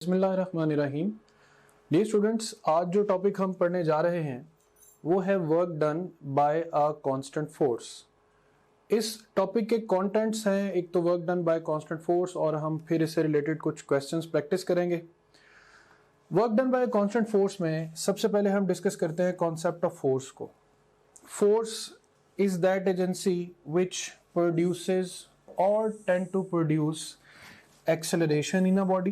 बिस्मिल्लाहिर्रहमानिर्रहीम। Dear students, आज जो टॉपिक हम पढ़ने जा रहे हैं वो है work done by a constant force. इस टॉपिक के कंटेंट्स हैं, एक तो work done by constant force और हम फिर इससे रिलेटेड कुछ क्वेश्चंस प्रैक्टिस करेंगे। Work done by constant force में सबसे पहले हम डिस्कस करते हैं कॉन्सेप्ट ऑफ फोर्स को। Force is that agency which produces और tend to produce acceleration in a body,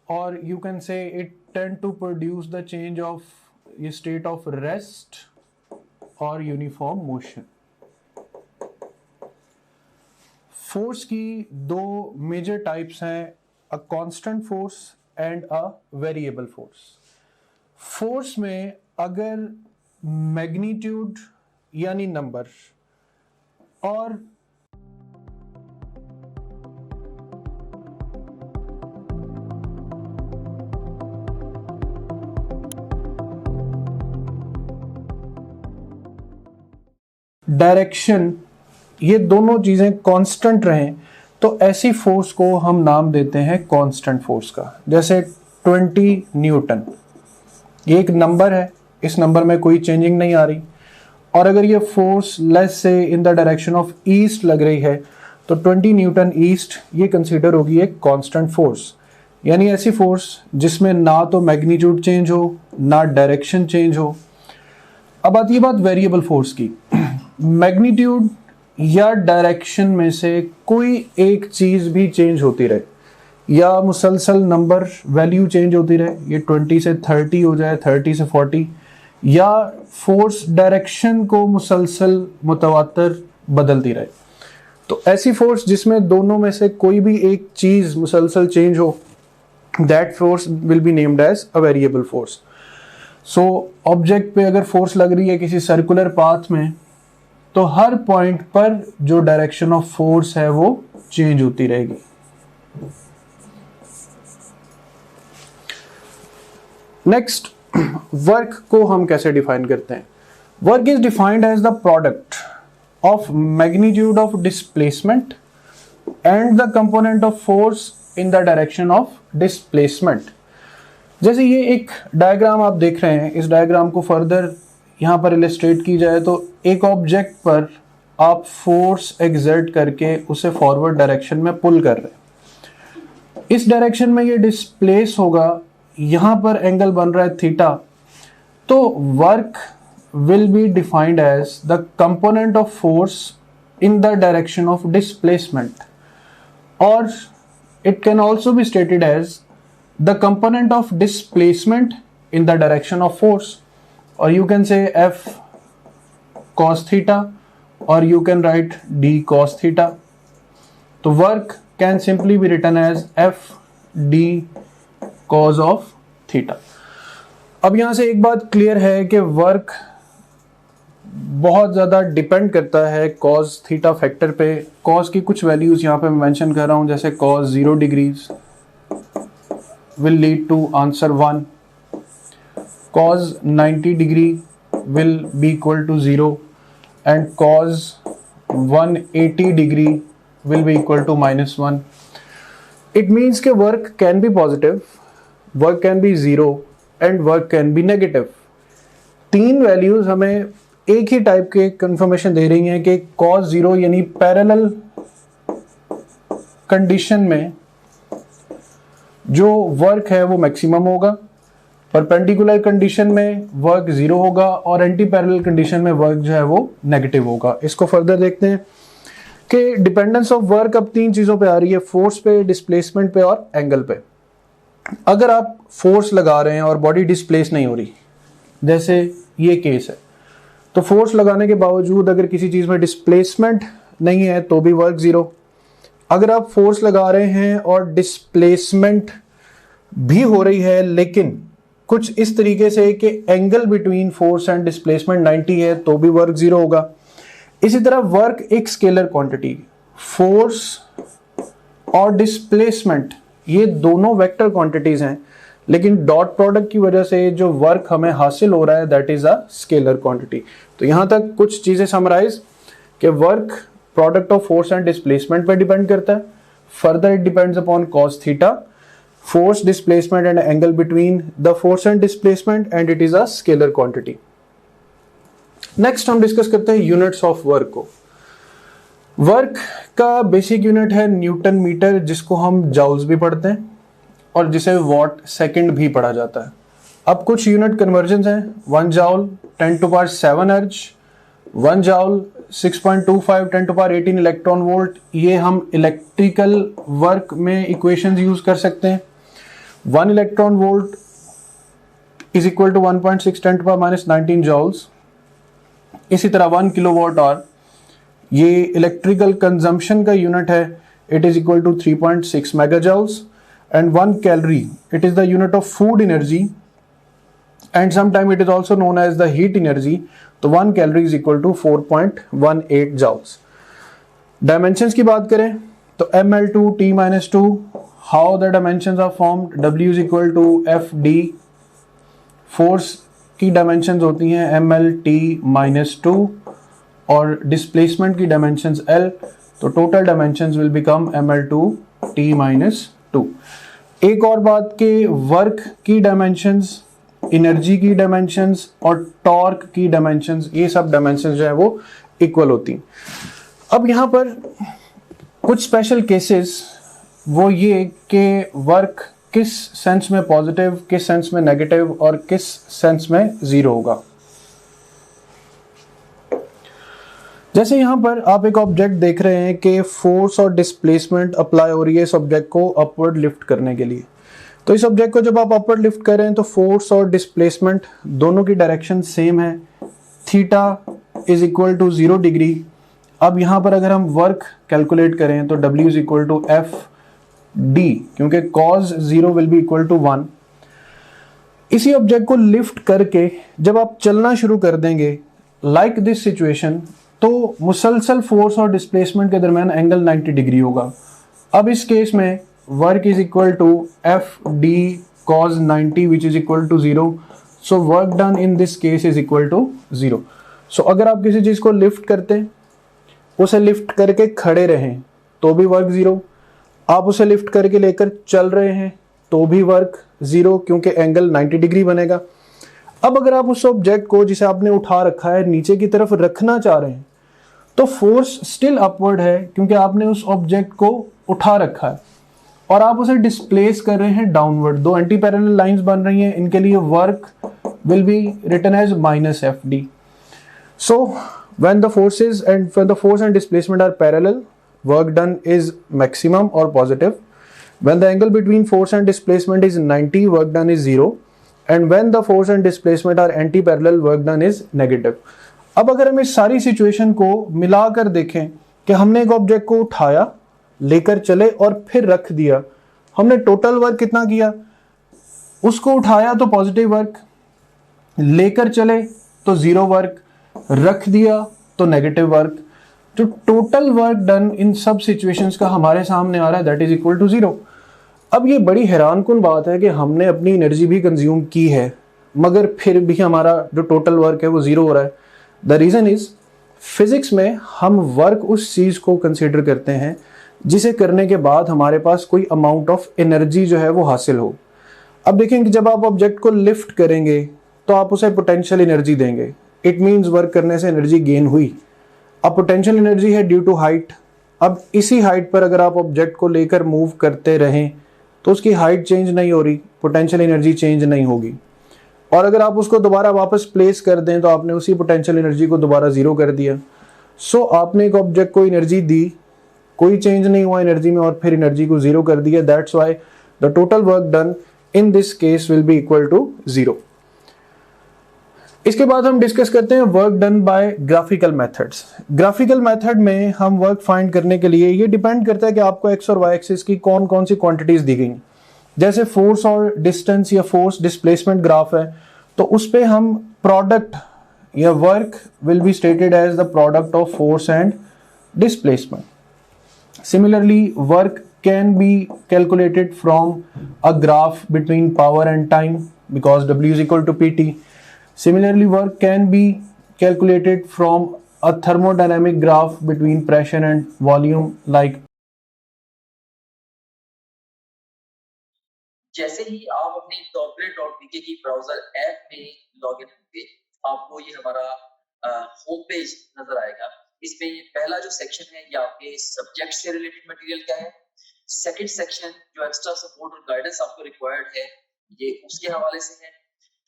or you can say it tend to produce the change of a state of rest or uniform motion. Force की दो major types हैं, अ constant force and a variable force. Force में अगर magnitude यानी number और direction ये दोनों चीजें कांस्टेंट रहें तो ऐसी फोर्स को हम नाम देते हैं कांस्टेंट फोर्स का। जैसे 20 न्यूटन, ये एक नंबर है, इस नंबर में कोई चेंजिंग नहीं आ रही, और अगर ये फोर्स लेस से इन द डायरेक्शन ऑफ ईस्ट लग रही है तो 20 न्यूटन ईस्ट ये कंसीडर होगी एक कांस्टेंट फोर्स। यानी ऐसी फोर्स जिसमें ना तो मैग्नीट्यूड चेंज हो ना डायरेक्शन चेंज हो। अब आती है बात वेरिएबल फोर्स की। मैग्नीट्यूड या डायरेक्शन में से कोई एक चीज भी चेंज होती रहे या मुसलसल नंबर वैल्यू चेंज होती रहे, ये 20 से 30 हो जाए, 30 से 40, या फोर्स डायरेक्शन को मुसलसल मुतवातर बदलती रहे, तो ऐसी फोर्स जिसमें दोनों में से कोई भी एक चीज मुसलसल चेंज हो, that force will be named as a variable force. So object पे अगर फोर्स लग रही है किसी सर्कुलर पाथ में तो हर पॉइंट पर जो डायरेक्शन ऑफ फोर्स है वो चेंज होती रहेगी। नेक्स्ट, वर्क को हम कैसे डिफाइन करते हैं? Work is defined as the product of magnitude of displacement and the component of force in the direction of displacement. जैसे ये एक डायग्राम आप देख रहे हैं, इस डायग्राम को फर्दर यहाँ पर इलस्ट्रेट की जाए तो एक ऑब्जेक्ट पर आप फोर्स एक्सर्ट करके उसे फॉरवर्ड डायरेक्शन में पुल कर रहे हैं, इस डायरेक्शन में ये डिस्प्लेस होगा, यहाँ पर एंगल बन रहा है थीटा, तो work will be defined as the component of force in the direction of displacement, और it can also be stated as the component of displacement in the direction of force, or you can say F cos theta, or you can write D cos theta. So work can simply be written as F D cos of theta. अब यहाँ से एक बात clear है कि work बहुत ज़्यादा depend करता है cos थीटा फैक्टर पे। cos की कुछ वैल्यूज़ यहाँ पे मैं मेंशन कर रहा हूँ, जैसे cos 0 degrees will lead to answer 1, cos 90 degree will be equal to 0, and cos 180 degree will be equal to -1. It means कि work can be positive, work can be 0 and work can be negative। तीन values हमें एक ही type के confirmation दे रही हैं कि cos 0 यानी parallel condition में जो वर्क है वो मैक्सिमम होगा, परपेंडिकुलर कंडीशन में वर्क 0 होगा, और एंटी पैरेलल कंडीशन में वर्क जो है वो नेगेटिव होगा। इसको फर्दर देखते हैं कि डिपेंडेंस ऑफ वर्क अब तीन चीज़ों पे आ रही है, फोर्स पे, डिस्प्लेसमेंट पे और एंगल पे। अगर आप फोर्स लगा रहे हैं और बॉडी डिस्प्लेस नहीं हो रही, जैसे ये केस है, तो फोर्स लगाने के बावजूद अगर किसी चीज़ में डिस्प्लेसमेंट नहीं है तो भी वर्क 0। अगर आप फोर्स लगा रहे हैं और डिस्प्लेसमेंट भी हो रही है लेकिन कुछ इस तरीके से कि angle between force and displacement 90 है तो भी वर्क 0 होगा। इसी तरह वर्क एक स्केलर क्वांटिटी, फोर्स और डिस्प्लेसमेंट ये दोनों वेक्टर क्वांटिटीज हैं, लेकिन डॉट प्रोडक्ट की वजह से जो वर्क हमें हासिल हो रहा है that is a scalar quantity. तो यहां तक कुछ चीजें समराइज कि work product of force and displacement पर डिपेंड करता है, further it depends upon cos theta, force, displacement and angle between the force and displacement, and it is a scalar quantity. Next हम डिस्कस करते हैं units of work को. Work का basic unit है Newton metre, जिसको हम joules भी पढ़ते हैं और जिसे वॉट सेकंड भी पढ़ा जाता है. अब कुछ यूनिट कन्वर्जन हैं. 1 जाउल 10⁻7 अर्ज, 1 जाउल 6.25 10⁻18 इलेक्ट्रॉन वोल्ट. ये हम इलेक्ट्रिकल वर्क में इक्वेशंस यूज कर सकते हैं. 1 electron volt is equal to 1.6 10⁻19 joules. इसी तरह 1 किलोवाट आवर ये इलेक्ट्रिकल कंजम्पशन का यूनिट है. It is equal to 3.6 mega joules. And 1 calorie it is the unit of food energy, and sometime it is also known as the heat energy. तो 1 calorie is equal to 4.18 joules. Dimensions की बात करें तो ml2 t-2, how the dimensions are formed. w is equal to fd. Force की dimensions होती हैं ml-t-2 और displacement की डायमेंशंस l. तो total dimensions will become ml2t-2. एक और बात के वर्क की डायमेंशंस, एनर्जी की डायमेंशंस और टॉर्क की डायमेंशंस, ये सब डायमेंशंस जो है वो इक्वल होती हैं. अब यहाँ पर कुछ स्पेशल केसेस वो ये कि वर्क किस सेंस में पॉजिटिव, किस सेंस में नेगेटिव और किस सेंस में जीरो होगा. जैसे यहाँ पर आप एक ऑब्जेक्ट देख रहे हैं कि फोर्स और डिस्प्लेसमेंट अप्लाई हो रही है इस ऑब्जेक्ट को अपवर्ड लिफ्ट करने के लिए. तो इस ऑब्जेक्ट को जब आप अपवर्ड लिफ्ट कर रहे हैं तो फोर्स और डिस्प्लेसमेंट दोनों की डायरेक्शन सेम है. Theta is equal to 0 degree. अब यहाँ पर अगर हम वर्क कैलकुलेट करें तो W is equal to F D, क्योंकि cos 0 will be equal to 1. इसी ऑब्जेक्ट को लिफ्ट करके जब आप चलना शुरू कर देंगे लाइक दिस सिचुएशन, तो मुसलसल फोर्स और डिस्प्लेसमेंट के दरमियान एंगल 90 डिग्री होगा. अब इस केस में work is equal to F D cos 90 which is equal to 0. So work done in this case is equal to 0. So अगर आप किसी चीज को लिफ्ट करते हैं, उसे लिफ्ट करके खड़े रहें तो भी वर्क 0. आप उसे लिफ्ट करके लेकर चल रहे हैं तो भी वर्क 0, क्योंकि एंगल 90 डिग्री बनेगा. अब अगर आप उस ऑब्जेक्ट को जिसे आपने उठा रखा है नीचे की तरफ रखना चाह रहे हैं तो फोर्स स्टिल अपवर्ड है, क्योंकि आपने उस ऑब्जेक्ट को उठा रखा है और आप उसे डिस्प्लेस कर रहे हैं डाउनवर्ड. दो एंटी पैरेलल लाइंस बन रही हैं, इनके लिए work will be written as -fd. So when the forces and when the force and displacement are parallel, work done is maximum or positive. When the angle between force and displacement is 90, work done is 0. And when the force and displacement are anti-parallel, work done is negative. अब अगर हम इस सारी situation को मिलाकर देखें कि हमने एक ऑब्जेक्ट को उठाया, लेकर चले और फिर रख दिया, हमने टोटल वर्क कितना किया. उसको उठाया तो पॉजिटिव वर्क, लेकर चले तो 0 वर्क, रख दिया तो नेगेटिव वर्क. जो टोटल वर्क डन इन सब सिचुएशंस का हमारे सामने आ रहा है दैट इज इक्वल टू 0. अब ये बड़ी हैरानकुन बात है कि हमने अपनी एनर्जी भी कंज्यूम की है मगर फिर भी हमारा जो टोटल वर्क है वो 0 हो रहा है. द रीजन इज फिजिक्स में हम वर्क उस चीज को कंसीडर करते हैं जिसे करने के बाद हमारे पास कोई अमाउंट ऑफ एनर्जी जो है वो हासिल हो. अब देखें कि जब आप ऑब्जेक्ट को लिफ्ट करेंगे तो आप उसे पोटेंशियल एनर्जी देंगे. इट मीन्स वर्क करने से एनर्जी गेन हुई. अब पोटेंशियल एनर्जी है ड्यू टू हाइट. अब इसी हाइट पर अगर आप ऑब्जेक्ट को लेकर मूव करते रहें तो उसकी हाइट चेंज नहीं हो रही, पोटेंशियल एनर्जी चेंज नहीं होगी. और अगर आप उसको दोबारा वापस प्लेस कर दें तो आपने उसी पोटेंशियल एनर्जी को दोबारा 0 कर दिया. सो आपने एक ऑब्जेक्ट को एनर्जी दी, कोई चेंज नहीं हुआ एनर्जी में और फिर एनर्जी को 0 कर दिया. That's why the total work done in this case will be equal to 0. इसके बाद हम डिस्कस करते हैं work done by graphical methods. Graphical method में हम वर्क फाइंड करने के लिए ये डिपेंड करता है कि आपको एक्स और वाई एक्सिस की कौन कौन सी क्वांटिटीज दी गई. जैसे फोर्स और डिस्टेंस या फोर्स डिस्प्लेसमेंट ग्राफ है तो उस पे हम प्रोडक्ट या work will be stated as the product of force and displacement. Similarly work can be calculated from a graph between power and time because W is equal to PT. Similarly, work can be calculated from a thermodynamic graph between pressure and volume like जैसे ही आप अपनी topgrade.bk की browser app में login होंगे, आपको ये हमारा home page नजर आएगा। इसमें ये पहला जो सेक्शन है ये आपके सब्जेक्ट से रिलेटेड मटेरियल का है। सेकंड सेक्शन जो एक्स्ट्रा सपोर्ट और गाइडेंस आपको रिक्वायर्ड है ये उसके हवाले से है।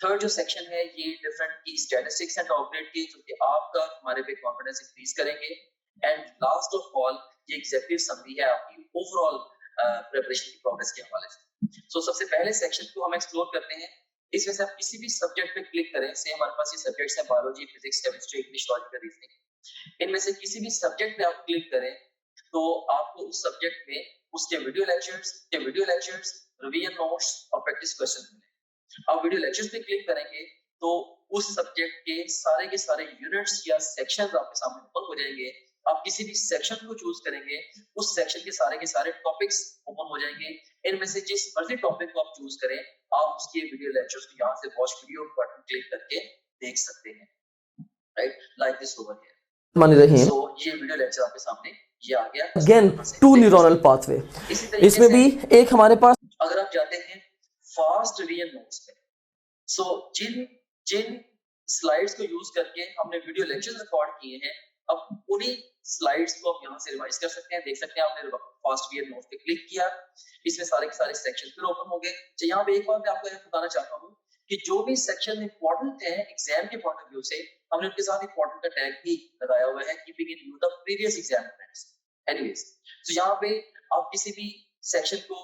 थर्ड जो सेक्शन है ये डिफरेंट की स्टैटिस्टिक्स एंड टॉपग्रेड की, जो कि आपका हमारे पे कॉन्फिडेंस इंक्रीज करेंगे। एंड लास्ट ऑफ ऑल ये एग्जेक्टिव समरी है आपकी ओवरऑल प्रिपरेशन की प्रोग्रेस के हवाले से। सो सबसे पहले सेक्शन को हम एक्सप्लोर करते हैं। इसमें से आप किसी भी सब्जेक्ट पे क्लिक करें, से हमारे पास ये सब्जेक्ट्स हैं biology, physics, chemistry, English, logical reasoning. इनमें से किसी भी सब्जेक्ट पे आप क्लिक करें तो आपको उस सब्जेक्ट में उसके वीडियो लेक्चर्स, रिवीजन नोट्स और प्रैक्टिस क्वेश्चन मिलेंगे। आप वीडियो लेक्चर्स पे क्लिक करेंगे तो उस सब्जेक्ट के सारे यूनिट्स या सेक्शंस आपके सामने ओपन हो जाएंगे। आप किसी भी सेक्शन को चूज करेंगे, उस सेक्शन के सारे टॉपिक्स ओपन हो जाएंगे। इनमें से जिस मर्जी टॉपिक को आप चूज करें, आप उसके वीडियो लेक्चर्स को यहाँ से वॉच वीडियो बटन क्लिक करके देख सकते हैं, right, like this over here. So ये वीडियो लेक्चर आपके सामने ये आ गया। अगेन टू न्यूरल पाथवे, इसमें भी एक हमारे पास, अगर आप जाते हैं फास्ट रिवीजन नोट्स पे, सो जिन स्लाइड्स को यूज करके हमने वीडियो लेक्चर रिकॉर्ड किए हैं, अब उन्हीं स्लाइड्स को आप यहाँ से रिवाइज कर सकते हैं। देख सकते हैं आपने फास्ट रिवीजन नोट्स पे क्लिक किया, इसमें सारे के सारे सेक्शन फिर ओपन हो गए। तो यहाँ पे एक बात मैं आपको बताना चाहता हूँ कि जो भी सेक्शन इंपॉर्टेंट है एग्जाम के पॉइंट ऑफ व्यू से, हमने उनके साथ इंपॉर्टेंट का टैग भी लगाया हुआ है, keeping in view the previous exam friends. Anyways, तो यहाँ पे आप किसी भी सेक्शन को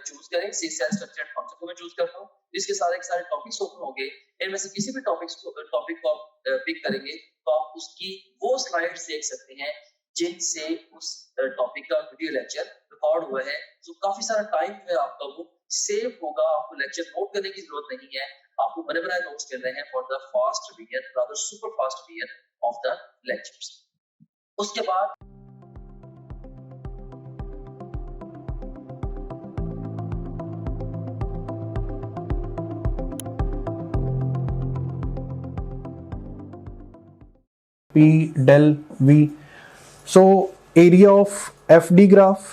चूज करें, सी सेल स्ट्रक्चर एंड फंक्शन को मैं चूज करता हूँ, इसके सारे के सारे टॉपिक्स ओपन हो गए। इनमें से किसी भी टॉपिक को आप पिक करेंगे तो आप उसकी वो स्लाइड्स देख सकते हैं जिनसे उस टॉपिक का वीडियो लेक्चर रिकॉर्ड हुआ है। तो काफी सारा टाइम है आपका वो सेव होगा, आपको लेक्चर नोट करने की जरूरत नहीं है, आपको बने बनाए नोट्स मिल रहे हैं for the fast revision, rather super fast revision of the lectures. उसके बाद P del V. So area of FD graph,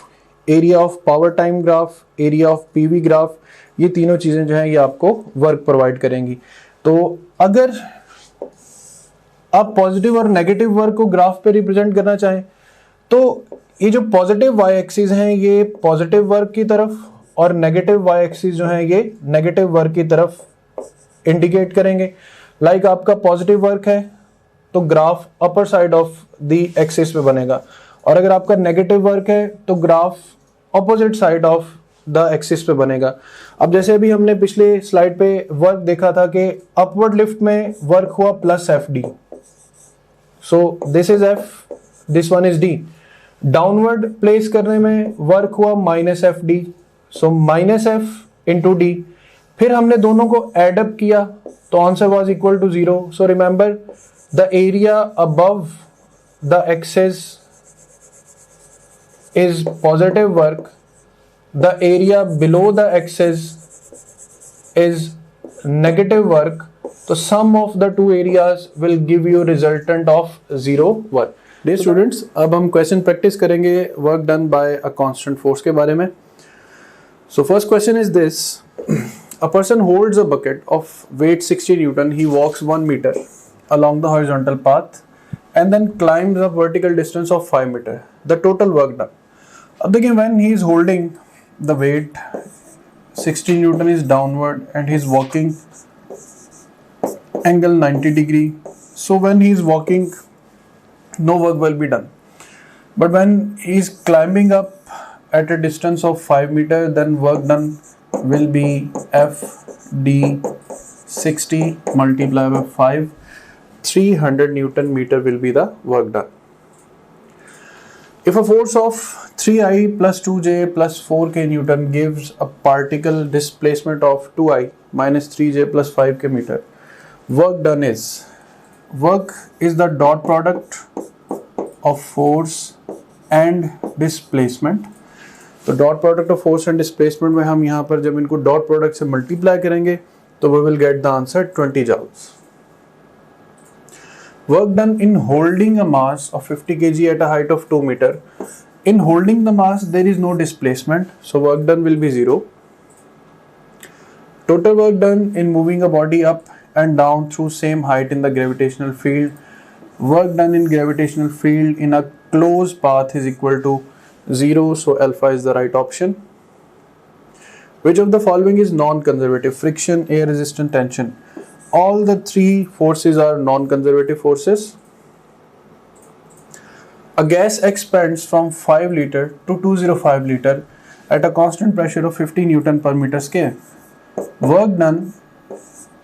area of power time graph, area of PV graph, ये तीनों चीजें जो हैं ये आपको वर्क प्रोवाइड करेंगी। तो अगर आप पॉजिटिव और नेगेटिव वर्क को ग्राफ पे रिप्रेजेंट करना चाहें तो ये जो पॉजिटिव वाई एक्सिस हैं ये पॉजिटिव वर्क की तरफ और नेगेटिव वाई एक्सिस जो हैं ये नेगेटिव वर्क की तरफ इंडिकेट करेंगे। लाइक आपका पॉजिटिव वर्क है तो graph upper side of the axis पे बनेगा, और अगर आपका नेगेटिव वर्क है तो graph opposite side of the axis पे बनेगा। अब जैसे अभी हमने पिछले स्लाइड पे वर्क देखा था कि अपवर्ड लिफ्ट में वर्क हुआ plus F D, so this is F, this one is D. Downward place करने में वर्क हुआ minus F D, so minus F into D. फिर हमने दोनों को एडअप किया तो answer was equal to 0। So remember the area above the axis is positive work, the area below the axis is negative work, so sum of the two areas will give you resultant of 0 work. Dear students, अब हम question practice करेंगे work done by a constant force के बारे में। So first question is this: a person holds a bucket of weight 60 Newton, he walks 1 meter along the horizontal path and then climbs a vertical distance of 5 meter. The total work done. अब देखिए, when he is holding the weight 60 Newton is downward and he is walking angle 90 degree. So when he is walking, no work will be done. But when he is climbing up at a distance of 5 meter, then work done will be F D 60 multiplied by 5. 300 Newton meter will be the work done. If a force of 3I plus 2J plus 4K Newton gives a particle displacement of 2I minus 3J plus 5K meter, work done is the dot product of force and displacement. तो dot product of force and displacement में हम यहाँ पर जब इनको dot product से multiply करेंगे तो we will get the answer 20 joules. Work done in holding a mass of 50 kg at a height of 2 meter. In holding the mass, there is no displacement, so work done will be 0. Total work done in moving a body up and down through same height in the gravitational field. Work done in gravitational field in a closed path is equal to 0. So alpha is the right option. Which of the following is non-conservative? Friction, air resistance, tension. All the three forces are non-conservative forces. A gas expands from 5 liter to 205 liter at a constant pressure of 50 Newton per meter square. Work done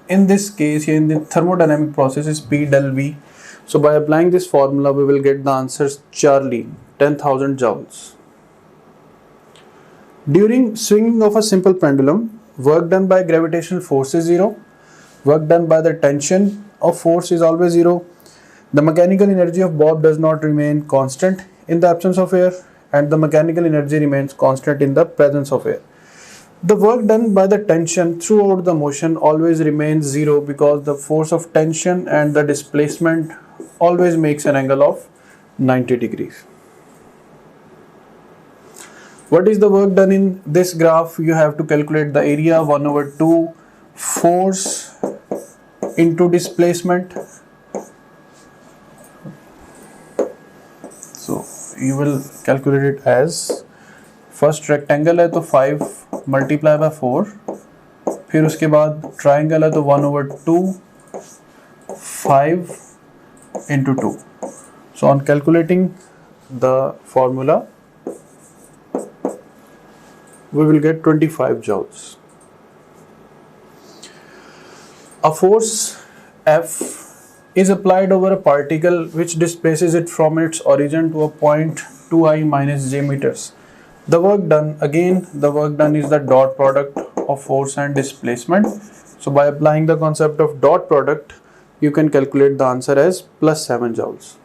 in this case in the thermodynamic process is P del V. So by applying this formula we will get the answers Charlie 10,000 joules. During swinging of a simple pendulum, work done by gravitational force is 0. Work done by the tension of force is always 0. The mechanical energy of bob does not remain constant in the absence of air, and the mechanical energy remains constant in the presence of air. The work done by the tension throughout the motion always remains 0 because the force of tension and the displacement always makes an angle of 90 degrees. What is the work done in this graph? You have to calculate the area 1 over 2 force into displacement. So you will calculate it as first rectangle है तो 5 multiply by 4, फिर उसके बाद triangle है तो 1 over 2 5 into 2. So on calculating the formula we will get 25 joules. A force F is applied over a particle which displaces it from its origin to a point 2i minus j meters. The work done, again the work done is the dot product of force and displacement. So by applying the concept of dot product you can calculate the answer as plus 7 joules.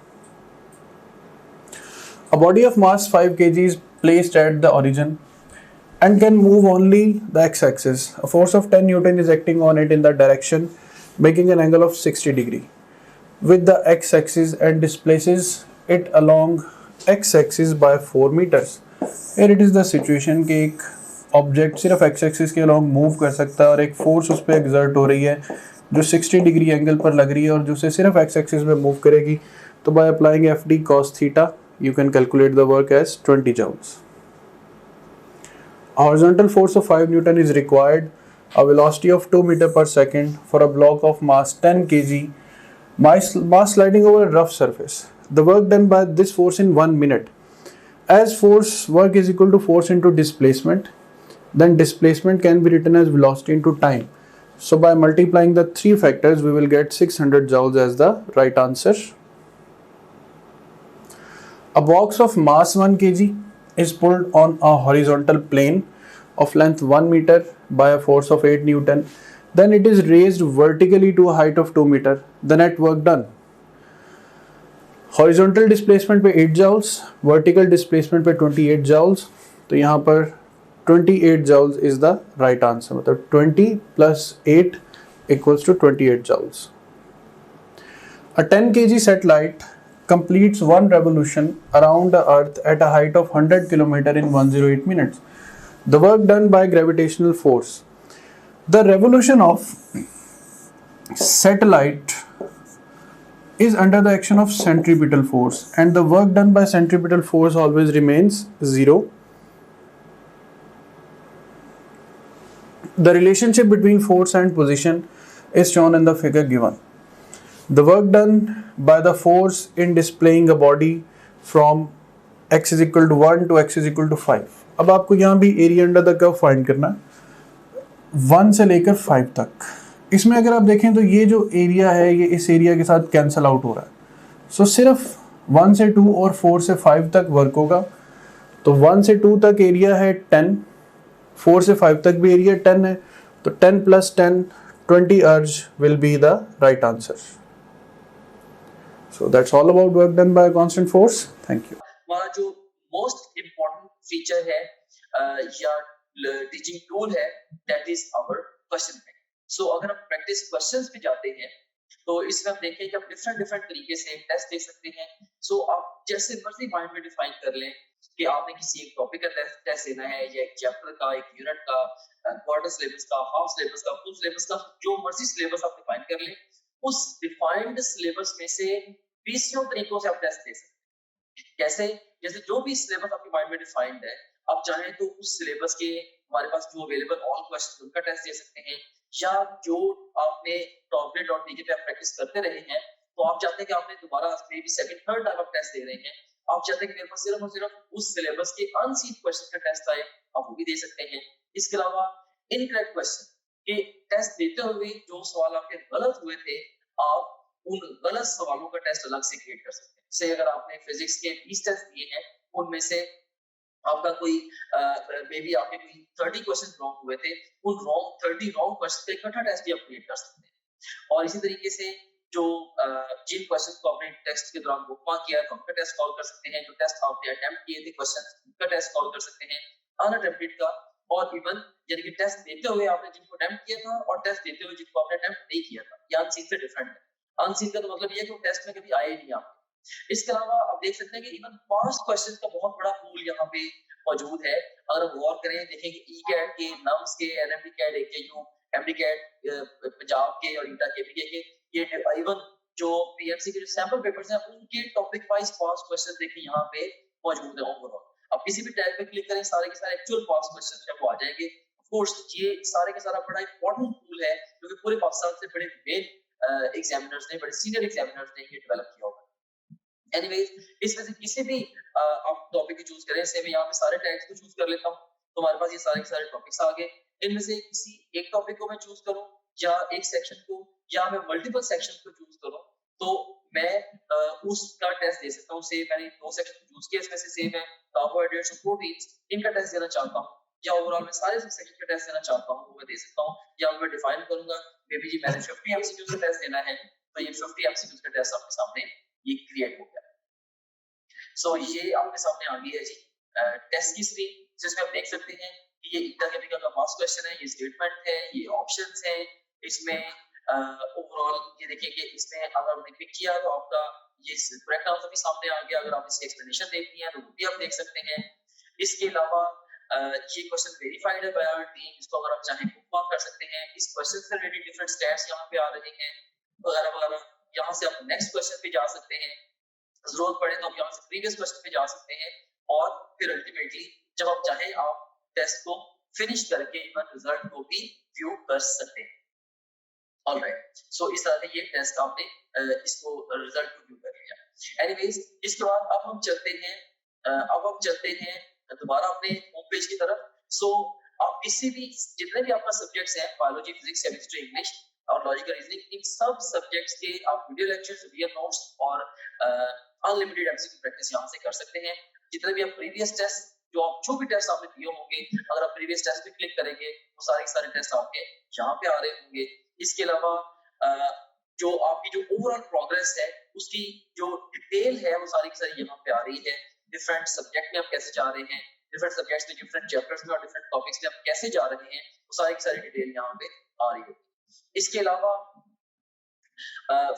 A body of mass 5 kg is placed at the origin and can move only the x-axis. A force of 10 Newton is acting on it in that direction, making an angle of 60 degree with the x-axis and displaces it along x-axis by 4 meters. Here it is the situation कि एक object सिर्फ x axis के along move कर सकता है और एक force उस पर एग्जर्ट हो रही है जो 60 डिग्री एंगल पर लग रही है और जो उसे सिर्फ एक्स एक्सिस में मूव करेगी. तो by applying F D cos theta you can calculate the work as 20 joules. A horizontal force of 5 Newton is required, a velocity of 2 meter per second for a block of mass 10 kg, mass sliding over a rough surface. The work done by this force in 1 minute. As force work is equal to force into displacement, then displacement can be written as velocity into time. So by multiplying the three factors, we will get 600 joules as the right answer. A box of mass 1 kg is pulled on a horizontal plane of length 1 meter by a force of 8 Newton. Then it is raised vertically to a height of 2 meter. The net work done. Horizontal displacement पे 8 joules, vertical displacement पे 28 joules. तो यहाँ पर 28 joules is the right answer, मतलब 20 plus 8 equals to 28 joules. A 10 kg satellite completes one revolution around the earth at a height of 100 km in 108 minutes. The work done by gravitational force. The revolution of satellite is under the action of centripetal force, and the work done by centripetal force always remains 0. The relationship between force and position is shown in the figure given. The work done by the force in displaying a body from x is equal to 1 to x is equal to 5. अब आपको यहाँ भी area under the curve find करना है 1 से लेकर 5 तक. इसमें अगर आप देखें तो ये जो एरिया है ये इस एरिया के साथ कैंसल आउट हो रहा है. सो सिर्फ 1 से 2 और 4 से 5 तक वर्क होगा. तो 1 से 2 तक एरिया है 10, 4 से 5 तक भी एरिया 10 है. तो 10 plus 10, 20 अर्ज will be the right answer. So that's all about work done by a constant force. Thank you. हमारा जो मोस्ट इम्पोर्टेंट फीचर है या टीचिंग टूल है that is our question bank. So अगर हम प्रैक्टिस क्वेश्चंस पे जाते हैं तो इसमें हम देखें कि आप डिफरेंट तरीके से टेस्ट दे सकते हैं. सो आप जैसे मर्जी माइंड में डिफाइन कर लें कि आपने किसी एक टॉपिक का टेस्ट देना है या एक चैप्टर का, एक यूनिट का, क्वार्टर सिलेबस का, हाफ सिलेबस का, फुल सिलेबस का, जो मर्जी सिलेबस आप डिफाइन कर लें, उस डिफाइंड सिलेबस में से 20 तरीकों से आप टेस्ट दे सकते हैं। कैसे? जैसे जो भी सिलेबस आपके माइंड में डिफाइंड है, आप चाहें तो उस सिलेबस के हमारे पास जो अवेलेबल ऑल क्वेश्चन उनका टेस्ट दे सकते हैं, या जो आपने टॉपलेट.pk पे आप प्रैक्टिस करते रहे हैं, तो आप चाहते हैं कि आपने दोबारा may be second third time आप टेस्ट दे रहे हैं, आप चाहते हैं कि मेरे पास सिर्फ और सिर्फ उस सिलेबस के अनसीन क्वेश्चन का टेस्ट आए, आप वो भी दे सकते हैं। इसके अलावा इनकरेक्ट क्वेश्चन के टेस्ट देते हुए जो सवाल आपके गलत हुए थे, आप उन गलत सवालों का टेस्ट अलग से क्रिएट कर सकते हैं। जैसे अगर आपने फिजिक्स के 20 टेस्ट दिए हैं, उनमें से आपका कोई मे बी आपके कोई 30 क्वेश्चन रॉन्ग हुए थे, उन 30 रॉन्ग क्वेश्चन का इकट्ठा टेस्ट भी आप क्रिएट कर सकते हैं। और इसी तरीके से जो जिन क्वेश्चन को आपने टेस्ट के दौरान बुक मार्क किया है, तो उनका टेस्ट कॉल कर सकते हैं। जो टेस्ट आपने अटेम्प्ट किए थे क्वेश्चन, उनका टेस्ट कॉल कर सकते हैं, अनअटेम्प्टेड का, और इवन यानी कि टेस्ट देते हुए आपने जिनको अटेम्प्ट किया था और टेस्ट देते हुए जिनको आपने अटेम्प्ट नहीं किया था, ये अनसीन से डिफरेंट है। अनसीन का तो मतलब ये है कि वो टेस्ट में कभी आए नहीं आपके। इसके अलावा आप देख सकते हैं कि इवन पास्ट क्वेश्चन का बहुत बड़ा पूल यहाँ पे मौजूद है। अगर हम गौर करें, देखेंगे ई-कैट के, नम्स के, NMDCAT, AKU, MDCAT Punjab के और ईटा के, ये इवन जो पीएमसी के जो सैंपल पेपर्स हैं, उनके टॉपिक वाइज पास्ट क्वेश्चन देखिए यहाँ पे मौजूद है ओवरऑल। अब किसी भी टैब पे क्लिक करें, सारे के सारे एक्चुअल पास्ट क्वेश्चन जब वो आ जाएंगे। ऑफ कोर्स ये सारे के सारा बड़ा इंपॉर्टेंट टूल है, क्योंकि पूरे पाकिस्तान से बड़े मेन एग्जामिनर्स ने, बड़े सीनियर एग्जामिनर्स ने ये डेवलप किया होगा। एनीवेज, इसमें से किसी भी आप टॉपिक को चूज करें, से मैं यहाँ पे सारे टैग्स को चूज कर लेता हूँ, तो हमारे पास ये सारे के सारे टॉपिक्स आ गए। इनमें से किसी एक टॉपिक को मैं चूज करूँ, या एक सेक्शन को, या मैं मल्टीपल सेक्शन को चूज करूँ, तो मैं उसका टेस्ट दे सकता हूँ। से मैंने 2 सेक्शन चूज किए, इसमें से सेम है कार्बोहाइड्रेट्स और प्रोटीन्स, इनका टेस्ट देना चाहता हूँ, या ओवरऑल मैं सारे सेक्शन का टेस्ट देना चाहता हूँ, वो मैं दे सकता हूँ। या मैं डिफाइन करूंगा, मे बी जी मैंने 50 एमसीक्यूज का टेस्ट देना है, तो ये 50 एमसीक्यूज का टेस्ट आपके सामने ये क्रिएट हो गया। सो ये आपके सामने आ गई है जी टेस्ट की स्क्रीन, जिसमें आप देख सकते हैं कि ये ईटा केमिकल का पास्ट क्वेश्चन है, ये स्टेटमेंट है, ये ऑप्शंस हैं। इसमें ओवरऑल ये देखिए कि इसमें अगर हमने क्लिक किया तो आपका ये करेक्ट आंसर भी सामने आ गया। अगर आप इसकी एक्सप्लेनेशन देखनी है तो वो भी आप देख सकते हैं। इसके अलावा ये क्वेश्चन वेरीफाइड है बाय आवर टीम, इसको अगर आप चाहें बुक मार्क कर सकते हैं। इस क्वेश्चन से रिलेटेड डिफरेंट स्टैट्स यहाँ पे आ रहे हैं वगैरह वगैरह। यहाँ से आप नेक्स्ट क्वेश्चन पे जा सकते हैं, जरूरत पड़े तो आप यहाँ से प्रीवियस क्वेश्चन पे जा सकते हैं, और फिर अल्टीमेटली जब आप चाहें आप टेस्ट को फिनिश करके इवन रिजल्ट को भी व्यू कर सकते हैं। ऑलराइट, सो इस तरह से ये टेस्ट आपने इसको रिजल्ट को व्यू कर लिया। एनीवेज, इसके बाद अब हम चलते हैं दोबारा अपने होम पेज की तरफ। सो आप किसी भी जितने भी आपका सब्जेक्ट्स हैं, बायोलॉजी, फिजिक्स, केमिस्ट्री, इंग्लिश और लॉजिकल रीजनिंग, इन सब सब्जेक्ट्स के आप वीडियो लेक्चर्स, वीडियो नोट्स और अनलिमिटेड एमसीक्यू प्रैक्टिस यहाँ से कर सकते हैं। जितने भी आप प्रीवियस टेस्ट, जो भी टेस्ट आपने दिए होंगे, अगर आप प्रीवियस टेस्ट पे क्लिक करेंगे वो सारे टेस्ट आपके यहाँ पे आ रहे होंगे। इसके अलावा जो आपकी जो ओवरऑल प्रोग्रेस है, उसकी जो डिटेल है वो सारी की सारी यहाँ पे आ रही है। डिफरेंट सब्जेक्ट में आप कैसे जा रहे हैं, डिफरेंट सब्जेक्ट्स में, डिफरेंट चैप्टर्स में और डिफरेंट टॉपिक्स में आप कैसे जा रहे हैं, वो सारी की सारी डिटेल यहाँ पे आ रही है। इसके अलावा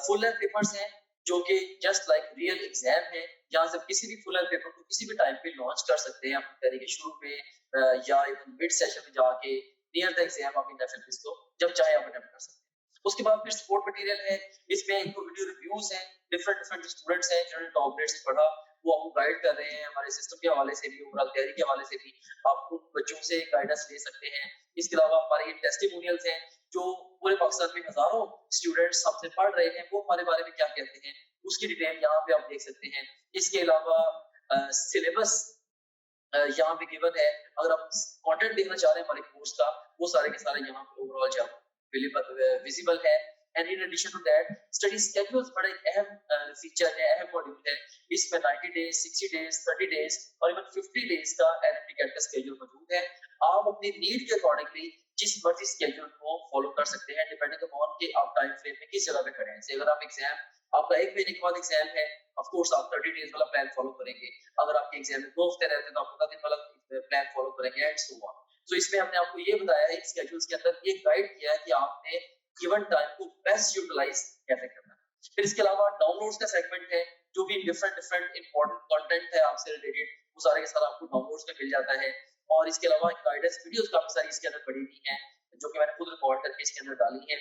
फुल लेंथ पेपर्स हैं, जो कि जस्ट लाइक रियल एग्जाम है। यहाँ से किसी भी फुल लेंथ पेपर को किसी भी टाइम पे लॉन्च कर सकते हैं, अपनी तरीके शुरू में या इवन मिड सेशन में जाके नियर द एग्जाम आप इन को जब चाहे आप अटेम्प्ट कर सकते हैं। उसके बाद फिर सपोर्ट मटेरियल है, इसमें एक वीडियो रिव्यूज हैं, डिफरेंट स्टूडेंट्स हैं जिन्होंने टॉप ग्रेड से पढ़ा, वो आपको गाइड कर रहे हैं। हमारे सिस्टम के हवाले से भी, ओवरऑल तैयारी के हवाले से भी आप उन बच्चों से गाइडेंस ले सकते हैं। इसके अलावा हमारे ये टेस्टिमोनियल्स हैं, जो पूरे पाकिस्तान में हजारों स्टूडेंट्स हमसे पढ़ रहे हैं, वो हमारे बारे में क्या कहते हैं, उसकी डिटेल यहाँ पे आप देख सकते हैं। इसके अलावा सिलेबस यहाँ पे गिवन है। अगर आप कंटेंट देखना चाह रहे हैं हमारे कोर्स का, वो सारे के सारे यहाँ पे ओवरऑल जो विजिबल है। And in addition to that, study schedules बड़ा एक अहम फीचर है, अहम मॉड्यूल है। इसमें 90 डेज, 60 डेज, 30 डेज और इवन 50 डेज का एनएमटी कैट का स्केड्यूल मौजूद है। आप अपनी नीड के अकॉर्डिंगली जिस मर्जी स्केड्यूल को फॉलो कर सकते हैं, डिपेंडिंग अपॉन कि आप टाइम फ्रेम में किस जगह पे खड़े हैं। जैसे अगर आप एग्जाम, आपका 1 महीने के बाद एग्जाम है, ऑफ कोर्स आप 30 डेज वाला प्लान फॉलो करेंगे। अगर आपके एग्जाम में 2 हफ्ते रहते हैं तो आप 15 दिन वाला प्लान फॉलो करेंगे, एंड सो ऑन। सो इसमें हमने आपको ये बताया है, स्केड्यूल्स के अंदर ये गाइड किया है कि आपने गिवन टाइम को बेस्ट यूटिलाइज कैसे करना है। फिर इसके अलावा डाउनलोड्स का सेगमेंट है, जो भी डिफरेंट इंपॉर्टेंट कंटेंट है आपसे रिलेटेड, वो सारे के सारा आपको डाउनलोड्स में मिल जाता है। और इसके अलावा गाइडेंस वीडियोस काफी सारी इसके अंदर पड़ी हुई हैं जो कि मैंने खुद रिकॉर्ड करके इसके अंदर डाली है।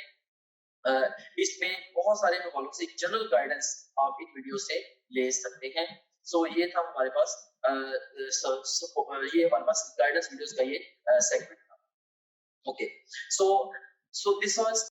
इसमें बहुत सारे मैं बोलूँ से जनरल गाइडेंस आप इन वीडियो से ले सकते हैं। सो ये था हमारे पास ये हमारे पास गाइडेंस वीडियोस का ये सेगमेंट था। Okay, so this was